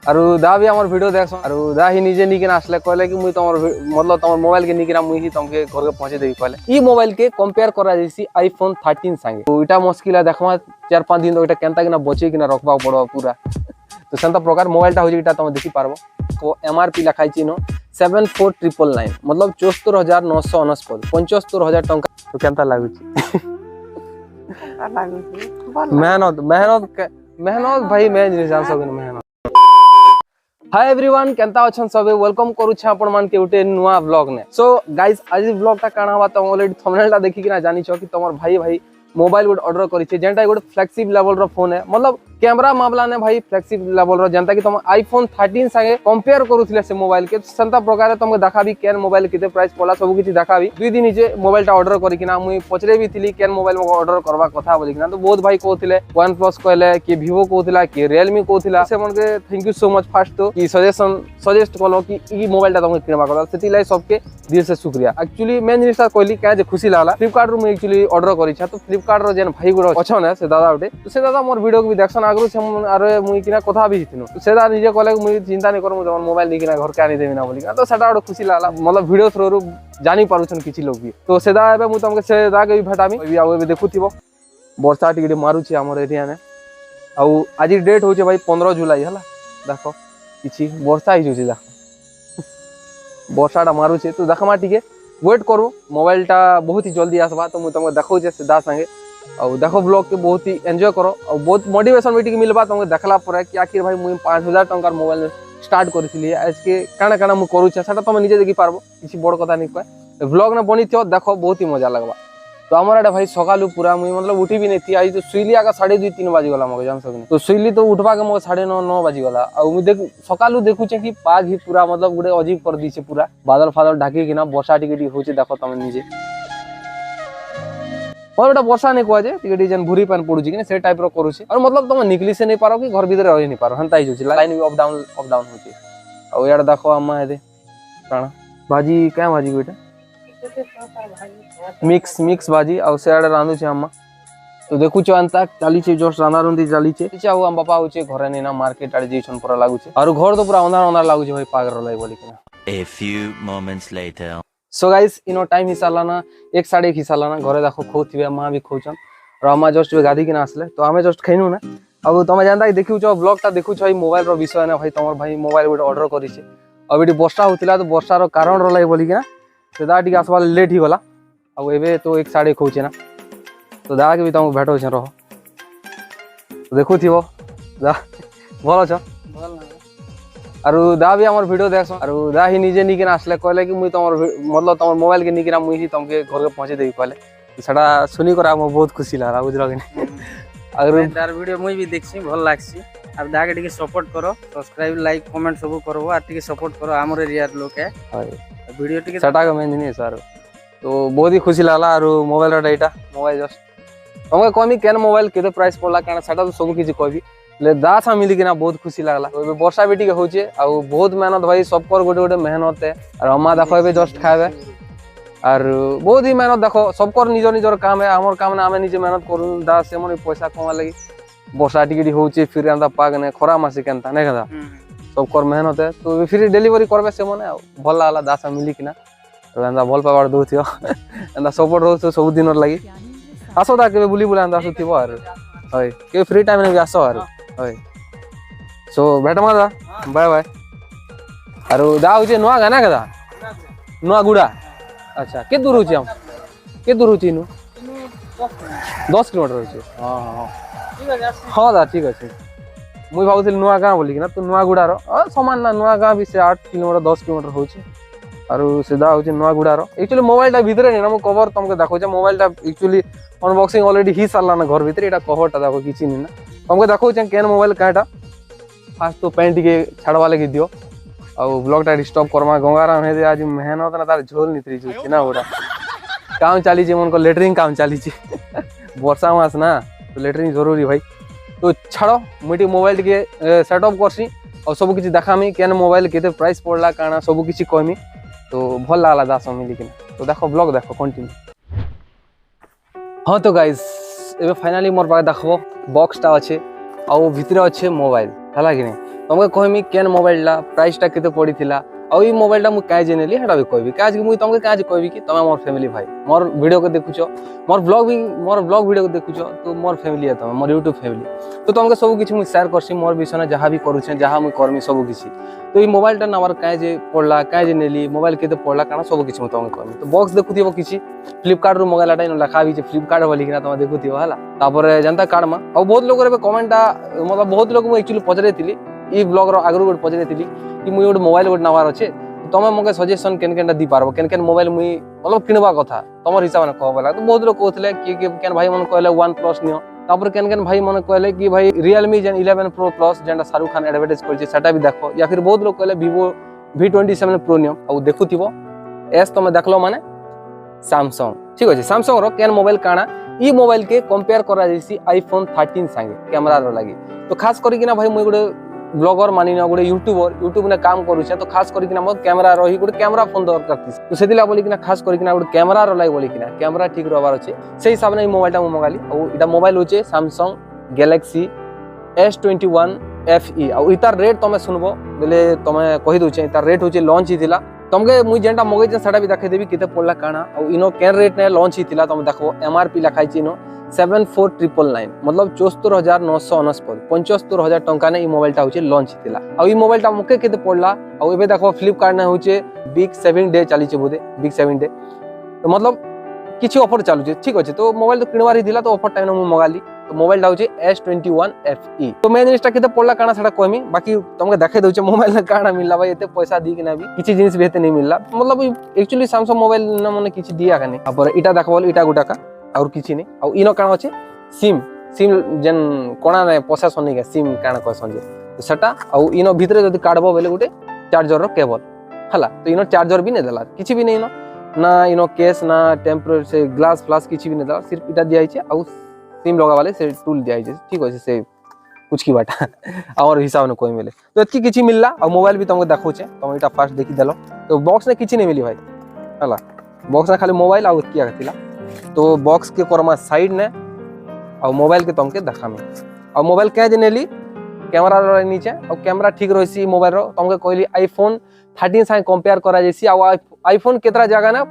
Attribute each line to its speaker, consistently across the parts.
Speaker 1: और दा भी हमार वीडियो देख और दा ही निजे निकिना आसले कहले कि मुई तमर मतलब तमर मोबाइल के निकिना मुई ही तुमके घर के पहुंचे देबी कहले। ई मोबाइल के कंपेयर करा जैसी आईफोन 13 संगे तो इटा मुश्किल है देखमा 4-5 दिन तो इटा केनता किना बचे किना रखबा पड़ो पूरा। तो सेंता प्रकार मोबाइलटा होजी इटा तुम देखि पारबो। तो एमआरपी लिखाई चिनो 74,999 मतलब 74,999 75,000 टंका। तो केनता लागुची मेहनत मेहनत मेहनत भाई मैं नहीं जान सकिन मेहनत। हाय एवरीवन केनता अछन सबे वेलकम करू छ आपण मान के उटे नुवा व्लॉग ने। सो गाइस आज व्लॉग टा काना बा तुम ऑलरेडी थंबनेल टा देखि किना जानि छ कि तमर भाई मोबाइल गुड ऑर्डर करि छे जेंटा गुड फ्लेक्सिबल लेवल रो फोन है मतलब कैमरा मामला ने भाई फ्लेक्सिबल लेवल रो जेंता कि तुम आईफोन 13 संगे कंपेयर करूथिले से मोबाइल के संता प्रकार तुमके देखाबी केन मोबाइल केते प्राइस पला सब किछि देखाबी। दुई दिन जे मोबाइल टा ऑर्डर करि किना मुई पचरे भी थिली केन मोबाइल मको ऑर्डर करबा कथा बोली किना। तो बहुत भाई कहथिले OnePlus कहले कि Vivo कहथिला कि Realme कहथिला से मन के thank you so much first तो कि सजेस्ट कलो कि ई मोबाइल टा तुमके किनबा कथा सेति लाई सबके दिल से शुक्रिया। एक्चुअली मेन जिनिसटा कहली का जे खुशी लागला फ्लिपकार्ट रो मुई एक्चुअली ऑर्डर करि छ। तो फ्लिपकार्ट रो जेन भाई गुड अछन से दादा उठे तो से दादा मोर वीडियो को भी देखसन आगु से अरे मुई किना कथा भी हिथिनो तो से दादा निजे कहले मुई चिंता नहीं कर मु मोबाइल नहीं किना घर के आनी देबी ना बोली तो सेटा ओड खुशी लागला मतलब वीडियो थ्रू रो जानी पारुछन किछि लोग भी। तो से दा एबे मु तुमके से दा के भी भेटामी भी आउ एबे देखुथिबो वर्षा टिके मारुछि हमर एरिया ने आउ आज डेट होचे भाई 15 जुलाई हला देखो किछि वर्षा ही जोछि देखो वर्षाटा मारुछि। तो देखमा टिके वेट करू मोबाइल टा बहुत ही जल्दी आसबा। तो मु तुमके देखौ जे से दा संगे और देखो ब्लॉग के बहुत ही एंजॉय करो और बहुत मोटिवेशन भी मिलबा तुमके देखला पर कि आखिर भाई मुई 5,000 टंकार मोबाइल स्टार्ट करथिली आज के काना काना मु करू छ सेटा तुम निजे देखि पारबो किछि बड़ कथा नहीं कय ब्लॉग ने बनी थियो देखो बहुत ही मजा लगबा। तो हमारा एटा भाई सकालू पूरा मुई मतलब उठी भी नहीं थी आज तो सुइली आका 2:30-3 बाजी गला मके जान सकनी। तो सुइली तो उठबा के मो 9:30-9 बाजी गला और मु देख सकालू देखु छ कि पाग ही पूरा मतलब गुडे अजीब कर दी छे पूरा बादल फादल ढाकी किना वर्षा टिके होचे देखो तुम निजे और एटा वर्षा नहीं कह जे टिके जन भूरी पान पडुची कि से टाइप रो करूची और मतलब तुम निकली से नहीं पारो कि घर भीतर रही नहीं पारो हंता ही जोची लाइन भी अप डाउन होची। और यार देखो अम्मा हेदे काना भाजी क्या भाजी बेटा मिक्स भाजी और सेआडे रांधु छे अम्मा। तो देखु छ अंता चाली छे जस्ट रांधा रुंधी चाली छे पीछे हम बापा होचे घरे नै ना मार्केट आड़ जेछन पूरा लागु छे और घर तो पूरा अंधार अंधार लागु छे भाई पागर लाई बोली किना।
Speaker 2: A few moments later.
Speaker 1: So guys इनो टाइम हिसाला ना 1-1:30 हिसाला ना घरे देखो खोथिबे मां भी खोचन और अम्मा जस्ट गादी किना आसले तो हमें जस्ट खैनु ना। अब तुम जानता कि देखु छ ब्लॉग टा देखु छ मोबाइल रो विषय ना भाई तमर भाई मोबाइल गुड ऑर्डर करि छे अब एटी वर्षा होतिला तो वर्षा रो कारण रहलै बोली किना से दा टिके आसबा लेट ही गला अब एबे तो 1:30 खोचे ना। तो दा के भी तुम भेटो छ रहो देखु थिबो दा भलो छ और दा भी हमार वीडियो देख और दा ही निजे निकिना आसले कहले कि मुई तमर मतलब तमर मोबाइल के निकिना मुई ही तुमके घर के पहुंचे देबी कहले सेटा सुनी कर हम बहुत खुशी लागला बुझलो कि नहीं। और
Speaker 3: तार वीडियो मुई भी देखछि भल लागछि अब दा के टिके सपोर्ट करो सब्सक्राइब लाइक कमेंट सब करबो आ टिके सपोर्ट करो हमर एरिया लोग के वीडियो टिके
Speaker 1: सेटा का मेन नहीं सर। तो बहुत ही खुशी लागला और मोबाइल रा एटा मोबाइल जस्ट हमके कमी केन मोबाइल केते प्राइस पड़ला कारण सेटा तो सब किछि कहबी ले दासा मिली किना बहुत खुशी लागला। तो वर्षा बेटी के होचे और बहुत मेहनत भाई सब पर गोटे गोटे मेहनत है और अम्मा देखो एबे जस्ट खाबे और बहुत ही मेहनत देखो सबकर निज निजर काम है हमर काम ना हमें निजे मेहनत करू दा से मन पैसा कमा लगी वर्षा टिके होचे फिर एंता पाग ने खरा मासी केनता नै कदा सबकर मेहनत है। तो फिर डिलीवरी करबे से मने भल लागला दासा मिली किना और एंता भल पावर दोथियो एंता सपोर्ट हो सब दिन लगी आसो दा के बुली बुला एंता आसुथिबो और होय के फ्री टाइम ने भी आसो और होय सो भेटमा दा बाय बाय। और दा होचे नुआ गाना कदा नुआ गुडा अच्छा के दूर होचे हम के दूर होचे नु 10 किलोमीटर होचे हां हां दा ठीक अछि मुई भाबुथिल नुआ गां बोली किना तो नुआ गुडा रो समान ना नुआ गां भी से 8 किलोमीटर 10 किलोमीटर होचे और सीधा होचे नुआ गुडा रो एक्चुअली मोबाइल टा भीतर नै ना मु कवर तुमके देखो जे मोबाइल टा एक्चुअली अनबॉक्सिंग ऑलरेडी ही साला ना घर भीतर एटा कवर टा देखो किछि नै ना तुमके देखो जे केन मोबाइल काटा फास्ट तो पेंट के छाड़वा लगी दियो और ब्लॉग टा स्टॉप करमा गंगाराम हे आज मेहनत ना तार झोल नितरी जुछि ना ओडा काम चाली जे मन को लेटरिंग काम चाली छे वर्षा मास ना तो लेटरिंग जरूरी भाई। तो छाड़ो मुटी मोबाइल के सेटअप करसी और सब किछि देखामी केन मोबाइल केते प्राइस पड़ला काना सब किछि कहमी तो भल लागला दास मिली किना। तो देखो ब्लॉग देखो कंटिन्यू। हाँ तो गाइस एबे फाइनली मोर पाखे देखबो बॉक्स टा अच्छे और भितर अच्छे मोबाइल है कि नहीं तुमके कहमी केन मोबाइलटा प्राइसटा केते पड़ीथिला आ ई मोबाइलटा मु काहे जे नेली हेटा भी कहबी काज कि मु तुमके काज कहबी कि तमे मोर फैमिली भाई मोर वीडियो को देखुछो मोर ब्लॉग वीडियो को देखुछो तो मोर फैमिली है तमे मोर यूट्यूब फैमिली तो तुमके सब किछि मु शेयर करसी मोर विषय जहाँ भी करूछे जहाँ मु करमी सब किछि तो ई मोबाइलटा नवर काहे जे पड़ला काहे जे नेली मोबाइल केते पड़ला काना सब किछि मु तुमके कहमी तो बॉक्स देखुथिबो किछि फ्लिपकार्ट रु मंगालाटा इन लखा भी फ्लिपकार्ट बोली किना तमे देखुथिबो हला तापर जनता कार्ड मा आ बहुत लोग रे कमेंटा मतलब बहुत लोग मु एक्चुअली पचरेतिली ई ब्लॉग रो आगरु गोट पचरेतिली कि मु गोट मोबाइल गोट नवार अछि तमे मके सजेशन केन केनटा दी पारबो केन केन मोबाइल मुई मतलब किनबा कथा तमर हिसाब ने कहबला तो बहुत लोग कहथले कि केन भाई मन कहले OnePlus नियो तापर केन केन भाई मन कहले कि भाई Realme जेन 11 Pro Plus जेंटा शाहरुख खान एडवर्टाइज करछि सेटा भी देखो या फिर बहुत लोग कहले Vivo V27 Pro नियो आ देखुथिबो एस तमे देखलो माने Samsung ठीक अछि Samsung रो केन मोबाइल काना ई मोबाइल के कंपेयर करा जैसी iPhone 13 संगे कैमरा रो लागि तो खास करी कि ना भाई मुई गुडे ब्लॉगर मानी ना गोटे यूट्यूब ने काम करूछे तो खास करके मोर कैमरा रही गोटे कैमरा फोन दरकार थी तो सेदिला बोली कि खास करके गोटे कैमरा रलाई बोली कि कैमरा ठीक रहबार अच्छे से हिसाब ने मोबाइलटा मु मंगाली और इटा मोबाइल होचे Samsung Galaxy S21 FE और इतार रेट तमे सुनबो बेले तमे कहि दोचे इतार रेट होचे लॉन्च हिथिला तमके मुई जेंटा मगै जे सेटा भी देखे देबी केते पड़ला काना और इनो केन रेट ने लॉन्च हिथिला तमे देखबो MRP लिखाई छि इनो 74999 मतलब 74,999 75,000 टंका ने ई मोबाइलटा होचे लॉन्च हिथिला और ई मोबाइलटा मके केते पड़ला और एबे देखो फ्लिपकार्ट ने होचे बिग 7 डे चली छि बोदे बिग 7 डे तो मतलब किछि ऑफर चालू छे ठीक अछि तो मोबाइल तो किनवार हिथिला तो ऑफर टाइम में मंगाली तो मोबाइलटा होचे S21 FE तो मेन जिनिसटा केते पड़ला काना सेटा कहमी बाकी तुमके देखाइ दउचे मोबाइल ने काना मिलला भाई एते पैसा दी कि ना भी किछि जिनिस भी एते नहीं मिलला मतलब एक्चुअली Samsung मोबाइल न मने किछि दिया काने पर इटा देखबोल इटा गुटा का और किछि नहीं और इनो काना अछि सिम जेन कोना ने पोसेसन नहीं के सिम काना कहसन जे तो सेटा और इनो भितरे जदी काढबो बेले गुटे चार्जर रो केबल हला तो इनो चार्जर भी नहीं देला किछि भी नहीं इनो ना इनो केस ना टेम्परेचर से ग्लास फ्लास किछि भी नहीं देला सिर्फ इटा दिया छै और सिम लगा वाले से टूल दिया छै ठीक होय से कुछ की बाटा और हिसाब ने कोई मिले तो एतकी किछि मिलला और मोबाइल भी तुमको देखो छे तुम इटा फास्ट देखि देलो तो बॉक्स ने किछि नहीं मिली भाई हला बॉक्स ने खाली मोबाइल और किया थिला तो बॉक्स के कोरमा साइड ने और मोबाइल के तुमके देखामी और मोबाइल के जे नेली कैमरा रो नीचे और कैमरा ठीक रहसी मोबाइल रो तुमके कहली iPhone 13 से कंपेयर करा जैसी और iPhone केतरा जगह ना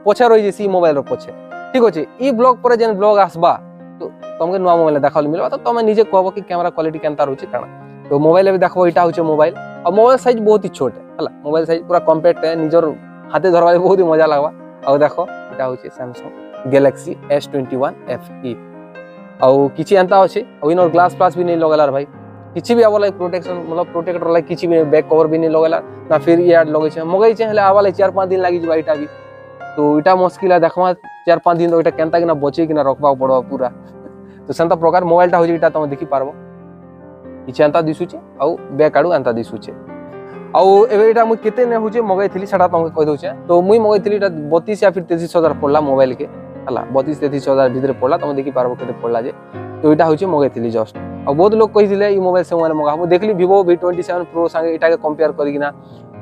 Speaker 1: पछे रही जैसी मोबाइल रो पछे ठीक होचे ई ब्लॉग पर जेन ब्लॉग आसबा तो तुमके नुवा मोबाइल देखाल मिलबा तो तुम निजे कहबो कि कैमरा क्वालिटी केनता रहउची काना तो मोबाइल भी देखबो इटा होचे मोबाइल और मोबाइल साइज बहुत ही छोट है हला मोबाइल साइज पूरा कॉम्पैक्ट है निजर हाथे धरवा बहुत ही मजा लागबा और देखो इटा होचे Samsung Galaxy S21 FE और किछि एंता अछि और इनर ग्लास प्लास भी नहीं लगलार भाई किछि भी आवा लाइक प्रोटेक्शन मतलब प्रोटेक्टर लाइक किछि भी बैक कवर भी नहीं लगला ना फिर यार लगे छै मगै छै हले आवा लाइक 4-5 दिन लागि जबा इटा भी तो इटा मुश्किल है देखमा 4-5 दिन तो इटा केनता किना बचे किना रखबा पड़बा पूरा तो सेंता प्रकार मोबाइलटा होजे इटा तुम देखि पारबो किछि एंता दिसु छै और बैक आडू एंता दिसु छै और एबे इटा मु केते ने होजे मगै थिली सेटा तुमके कहि दउ छै तो मुई मगै थिली इटा 32 या फिर 33,000 पड़ला मोबाइल के हला 32-33,000 भीतर पड़ला तुम देखि पारबो केते पड़ला जे तो इटा होचे मगै थिली जस्ट और बहुत लोग कहि दिले ई मोबाइल से मोबाइल मगा हम देखली Vivo V27 Pro संगे इटा के कंपेयर करी किना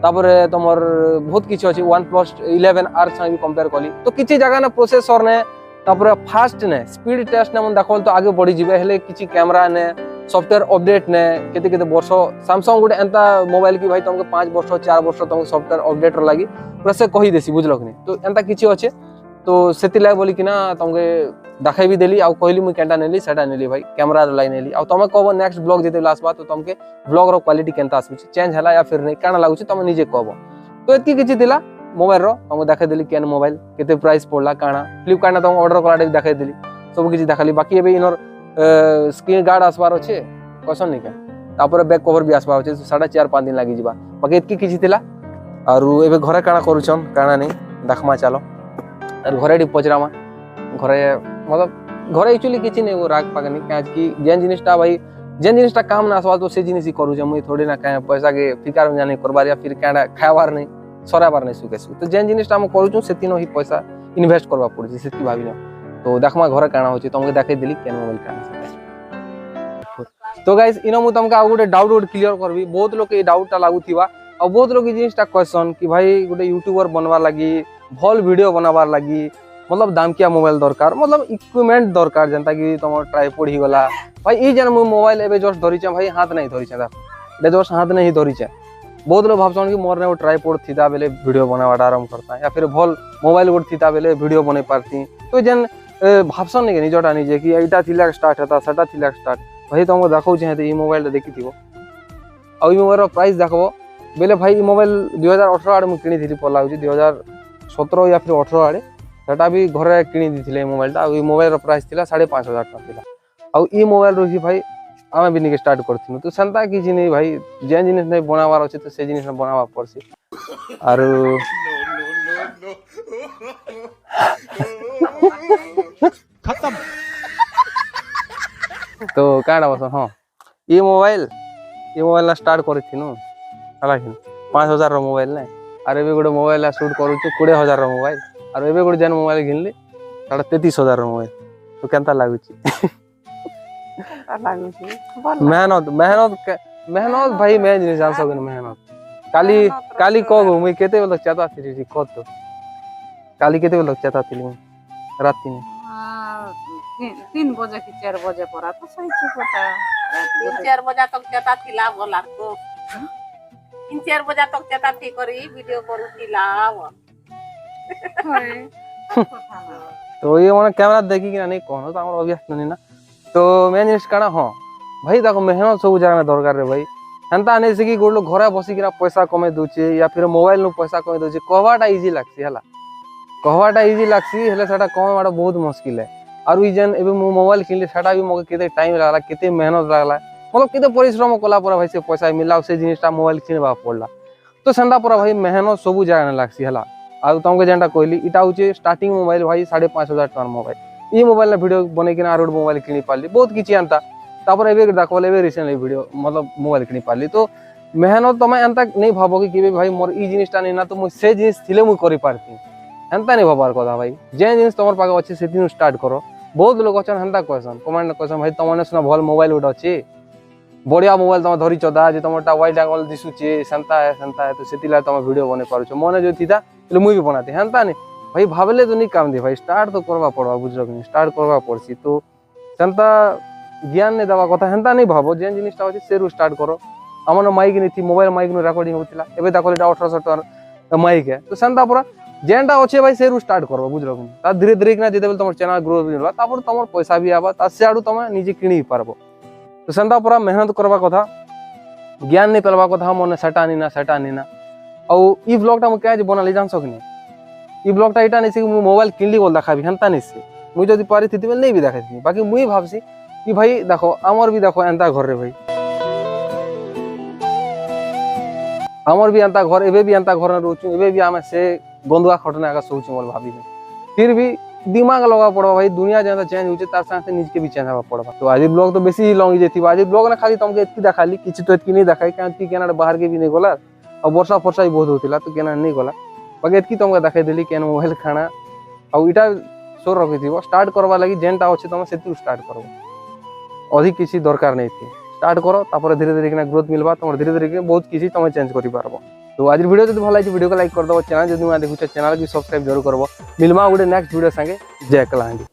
Speaker 1: तापर तमर बहुत किछि अछि OnePlus 11R संगे भी कंपेयर कली तो किछि जगह ना प्रोसेसर ने तापर फास्ट ने स्पीड टेस्ट ने मन देखल तो आगे बढ़ी जिवे हेले किछि कैमरा ने सॉफ्टवेयर अपडेट ने केते केते वर्ष Samsung गुटे एंता मोबाइल की भाई तुमके 5 वर्ष 4 वर्ष तुमके सॉफ्टवेयर अपडेट लागि पूरा से कहि देसी बुझलक नि तो एंता किछि अछि तो सेति लाग बोली किना तुमके देखाई भी देली आ कहली मुई केनटा नेली सेटा नेली भाई कैमरा लाइन नेली आ तुम कहबो नेक्स्ट ब्लॉग जेते लासबा तो तुमके ब्लॉग रो क्वालिटी केनता आसबि चेंज हला या फिर नहीं काना लागु तुम निजे कहबो तो एतकी किछि दिला मोबाइल रो तुम देखाई देली केन मोबाइल केते प्राइस पड़ला काना फ्लिपकार्ट ना तुम ऑर्डर कराडे देखाई देली सब किछि देखाली बाकी एबे इनर स्क्रीन गार्ड आसबार अछि क्वेश्चन नहीं के तापर बैक कवर भी आसबार अछि 4.5 दिन लागि जिबा बाकी एतकी किछि दिला और एबे घरे काना करूछन काना नहीं देखमा चलो घरे पचरामा घरे मतलब घरे एक्चुअली किछि नहीं वो राग पागनी काज की जेन जिनिसटा भाई जेन जिनिसटा काम ना आसवा तो से जिनिस ही करू जे मुई थोड़ी ना काहे पैसा के फिकार में जाने करबार या फिर काडा खावार नहीं सराबार नहीं सुके तो जेन जिनिसटा हम करू छु सेतिनो ही पैसा इन्वेस्ट करबा पड़ जे सेति भाबिनो तो देखमा घरे काना होची तुमके देखाई देली केन मोबाइल काना तो गाइस इनो मु तुमका आ गुटे डाउट क्लियर करबी बहुत लोग के डाउटटा लागुथिबा और बहुत लोग जिनिसटा क्वेश्चन कि भाई गुटे यूट्यूबर बनवा लागि भल वीडियो बनाबार लागि मतलब दामकिया मोबाइल दरकार मतलब इक्विपमेंट दरकार जनता कि तुम ट्राइपॉड ही गला भाई ई जन मोबाइल एबे जस्ट धरि छ भाई हाथ नहीं धरि छ ये जस्ट हाथ ने ही धरीचे बहुत लोग भावसन कि मोर ने ट्राइपॉड थिता बेले वीडियो बनावाटा आरंभ करता या फिर भल मोबाइल गोट थिता बेले वीडियो बनै पारती तो जेन भावसन नहीं निजटा निजे कि एटा थिला स्टार्ट होता सेटा थिला स्टार्ट भाई तुमको देखौ छे ई मोबाइल देखिथिबो आ ई मोबाइल रो प्राइस देखबो बेले भाई ई मोबाइल 2018 आड़े मु किनी थिली पला होची 2017 या फिर 18 आड़े सेटा भी घरे किनी दिथिले मोबाइल ता ई मोबाइल रो प्राइस थिला 5,500 टका थिला आ ई मोबाइल रो ही भाई आमे भी निके स्टार्ट करथिनु तो संता किछि नहीं भाई जे जिनिस नहीं बनावार अछि तो से जिनिस बनावा पड़सी आरो
Speaker 4: खत्म।
Speaker 1: तो काडा बस हां ई मोबाइल ना स्टार्ट करथिनु हला कि 5,000 रो मोबाइल नै अरे भी गोटे मोबाइल शूट करू छु 20,000 रो मोबाइल अरे भी गोटे जन मोबाइल घिनली साडा 33,000 रो मोबाइल तो केनता लागु छी मेहनत मेहनत मेहनत भाई मैं जिनिस जान सकिन मेहनत काली को मुई केते बेल चाहता थी कत तो काली केते बेल चाहता थी रात में
Speaker 5: 3 बजे की 4 बजे पड़ा तो सही पता
Speaker 6: 3-4 बजे तक चेता थिला बोला को 3-4 बजे तक चेता थी करी वीडियो करू थिला
Speaker 1: तो ये माने कैमरा देखी कि नहीं कहनो तो हमर अभ्यास नहीं ना तो मैं जिनिस काना हां भाई देखो मेहनत सब जगह दरकार रे भाई हंता नहीं से कि गोड़ लोग घरे बसी किना पैसा कमे दोचे या फिर मोबाइल नु पैसा कमे दोचे कहवाटा इजी लागसी हला कहवाटा इजी लागसी हेले सेटा कमेवाटा बहुत मुश्किल है और ई जन एबे मो मोबाइल किनले सेटा भी मगे केते टाइम लागला केते मेहनत लागला मतलब केते परिश्रम कला पर भाई से पैसा मिला से जिनिसटा मोबाइल किनबा पड़ला तो संदा पर भाई मेहनत सब जगह लागसी हला आ तुमके जेंटा कहली इटा होचे स्टार्टिंग मोबाइल भाई 5,500 टका मोबाइल ई मोबाइल ना वीडियो बने किना आरो मोबाइल किनी पाली बहुत किछि अंता तापर एबे देखल एबे रिसेंटली वीडियो मतलब मोबाइल किनी पाली तो मेहनत तमे अंता नहीं भाबो कि भाई मोर ई जिनिसटा नहीं ना तो मु से जिनिस थिले मु करि पारती अंता नहीं भाबार कथा भाई जे जिनिस तमर पाके अछि सेतिनु स्टार्ट करो बहुत लोग अछन हंता कहसन कमेंट कहसन भाई तमने सुना भल मोबाइल उड अछि बढ़िया मोबाइल तम धरि चदा जे तमटा वाइड एंगल दिसुचे संता है तो सेतिला तम वीडियो बने पारुछ मने जो थिता ले मुई भी बनाते हंता नहीं भाई भावले तो नहीं काम दे भाई स्टार्ट तो करवा पड़वा बुझलो कि स्टार्ट करवा पड़सी तो संता ज्ञान ने दवा कथा हंता नहीं भाबो जे जिनिसटा अछि सेरु स्टार्ट करो हमन माइक नहीं थी मोबाइल माइक नु रिकॉर्डिंग होतिला एबे ताकोलेटा 1800 टका माइक है तो संता पूरा जेंटा अच्छे भाई सेरु स्टार्ट करबो बुझलो कि ता धीरे धीरे किना जेते बेल तमर चैनल ग्रो होबा तापर तमर पैसा भी आबा ता से आडू तमे निजे किनी पारबो तो संता पूरा मेहनत करवा कथा ज्ञान नहीं पेलवा कथा मने सेटा नहीं ना औ ई व्लॉगटा म काज बनाली जान सकनी ई ब्लॉगटा इटा नहीं से कि मोबाइल किनली बोल देखाबी हंता नहीं से मुई जदी पारी थी नहीं भी देखाई बाकी मुई भाबसी कि भाई देखो आमर भी देखो एंता घर रे भाई आमर भी एंता घर एबे भी एंता घर में रहउछु एबे भी आमे से गंदुआ खटना का सोचु मोल भाबी फिर भी दिमाग लगा पड़वा भाई दुनिया जेंता चेंज होचे तार साथे निज के भी चेंज हवा पड़वा तो आज ब्लॉग तो बेसी लॉन्ग जे थी आज ब्लॉग ना खाली तुमके इतकी देखाली किछि तो इतकी नहीं देखाई कांति केना बाहर के भी नहीं गला और वर्षा फर्षा भी बहुत होतिला तो केना नहीं गला बाकी एतकी तुमके देखाई देली केन मोबाइल खाना और इटा सोर रखी थी स्टार्ट करवा लगी जेनटा अच्छे तुम से स्टार्ट करो अधिक किसी दरकार नहीं थी स्टार्ट करो तापर धीरे धीरे किना ग्रोथ मिलवा तुम धीरे धीरे बहुत किसी तुम चेंज कर पारबो तो आज वीडियो जब भल लगी वीडियो को लाइक कर दो चैनल जब नुआ देखुछ चैनल की सब्सक्राइब जरूर करबो मिलमा गुडे नेक्स्ट वीडियो संगे जय कलाहांडी।